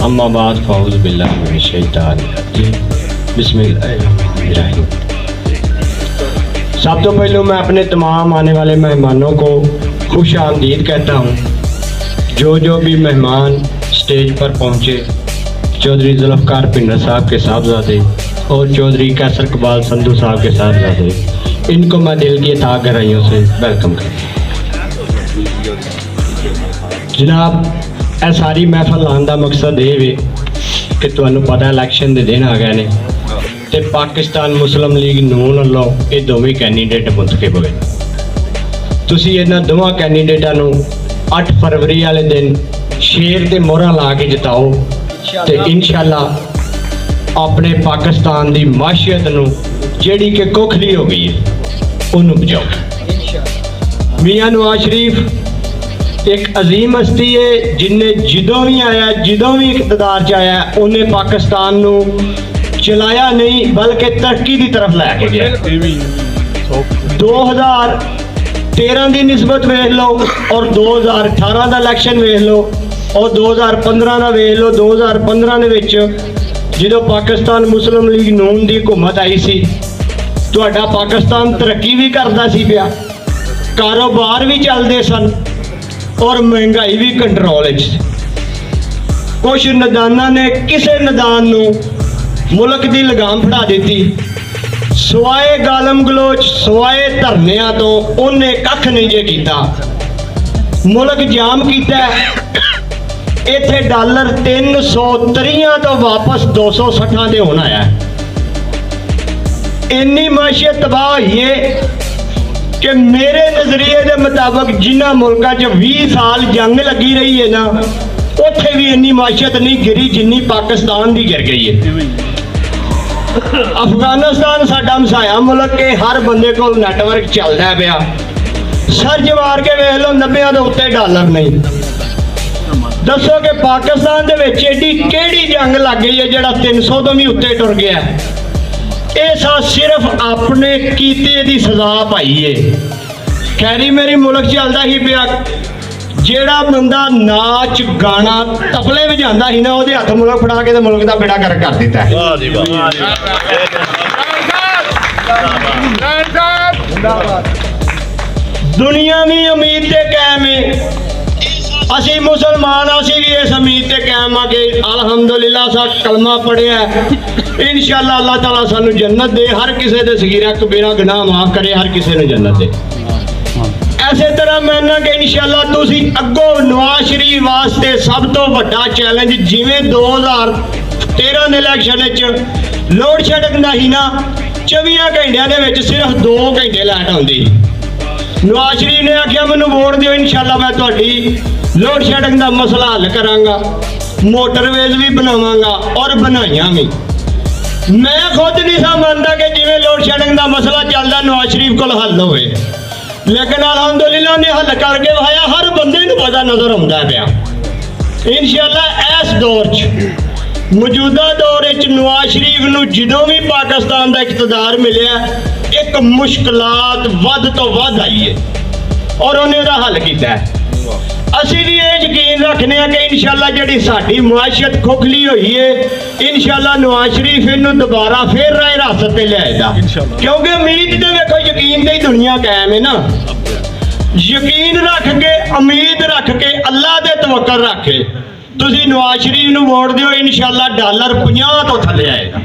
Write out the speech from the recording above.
अम्मा बाद फ़ौज़ बिल्लाहि मिनश शैतानिर रजीम बिस्मिल्लाहिर्रहमानिर्रहीम। सब तो पहले मैं अपने तमाम आने वाले मेहमानों को खुश आमदीद कहता हूँ। जो भी मेहमान स्टेज पर पहुँचे, चौधरी जुल्फ़कार पिंडर साहब के साहबजादे और चौधरी कैसर इकबाल संधू साहब के साहबजादे, इनको मैं दिल की अता गहराइयों से वेलकम करता हूँ। जनाब, यह सारी महफल लाने का मकसद ये वे कि तुहानू पता इलैक्शन के दिन आ गए ने ते पाकिस्तान मुस्लिम लीग नून वालों ये दोवें कैंडीडेट मुंतखब होए। तुसीं इन्हां दोवां कैंडीडेटां नू 8 फरवरी वाले दिन शेर ते मोहरां ला के जिताओ ते इंशाअल्लाह अपने पाकिस्तान की माशियत नू जिहड़ी कि खोखली हो गई है उन्होंने बचाओ। मियां नवाज शरीफ एक अजीम हस्ती है जिन्हें जदों भी आया, जदों भी इकतदार च आया, उन्हें पाकिस्तान नू चलाया नहीं बल्कि तरक्की की तरफ लैके गया। 2013 की निस्बत वेख लो और 2018 का इलैक्शन वेख लो और 2015 का वेख लो। 2015 के विच जो पाकिस्तान मुस्लिम लीग नून की हुकूमत आई सी, तुहाडा पाकिस्तान तरक्की भी करता सी पिया, कारोबार भी चलते सन और महंगाई भी कंट्रोल। कुछ नदाना ने किसी नदान नू मुल्क की लगाम फड़ा दी, सवाए गालम गलोच सवाए धरनिया तो उन्हें कख नहीं जे कीता। मुल्क जाम किया। इत्थे डॉलर 330 तो वापस 260 दे होना है। इन्नी माशियत तबाह हुई है कि मेरे नजरिए के मुताबिक जिन्होंने मुल्कों च 20 साल जंग लगी रही है ना, उत्थे भी इन्नी माशियत नहीं गिरी जिन्नी पाकिस्तान की गिर गई है। अफगानिस्तान साडा हमसाया मुल्क के हर बंदे को नैटवर्क चलता पाया, सर्च मार के वेख लो 90 के उत्ते डॉलर नहीं। दसो कि पाकिस्तान के एडी केड़ी जंग लग गई है जिहड़ा 300 तो भी उत्ते टुर गया। ऐसा सिर्फ अपने कीते दी सजा पाई है। खैरी मेरी मुल्क चलता ही पिया, जेड़ा बंदा नाच गाना तबले बजांदा ही ना, ਉਹਦੇ हथ मुल्क फड़ा के मुल्क का बेड़ा गर्क कर दिता है। दुनिया भी उम्मीद से कायम है, असी मुसलमान असी भी इस उम्मीद से कायम आ कि अलहमदुलिल्लाह सा कलमा पढ़िया, इंशाअल्लाह अल्लाह ताला सानू जन्नत दे, हर किसी के सगीरा कबीरा गुनाह माफ करे, हर किसी ने जन्नत दे। इसे तरह मैं कि इंशाअल्लाह तुसी अगों नवाज शरीफ वास्ते सब तो बड़ा चैलेंज, जिमें 2013 के इलैक्शन लोड शेडिंग का ही ना, 24 घंटिया के सिर्फ 2 घंटे लाइट आती। नवाज शरीफ ने आख्या मैनू वोट दिओ, इंशाअल्लाह मैं तुहाडी लोड शेडिंग का मसला हल करांगा, मोटरवेज भी बनावांगा और बनाइया भी। मैं खुद नहीं सा मानता कि जिवें लोड शेडिंग का मसला चलता नवाज शरीफ को हल होवे, लेकिन अलहमदुलिल्लाह ने हल करके वाया, हर बंदे नूं पता नजर आउंदा पिया। इंशाअल्लाह इस दौर च मौजूदा दौर च नवाज शरीफ नूं जदों भी पाकिस्तान का इकतदार मिलिया, एक मुश्किलात वध तो वध आई है और उन्हें उसदा हल किया है। असी भी ये यकीन रखने कि इंशाअल्लाह जिहड़ी साडी मुआशत खोखली हुई है, इंशाअल्लाह नवाज शरीफ इनू दोबारा फिर राह हिरासत ते लिआएगा, क्योंकि उम्मीद ते वेखो यकीन ते ही दुनिया कायम है ना। यकीन रख के उम्मीद रख के अल्लाह दे तवक्कल रख के तुसीं नवाज शरीफ नू वोट दिओ, इंशाअल्लाह डॉलर 50 तो थले आएगा।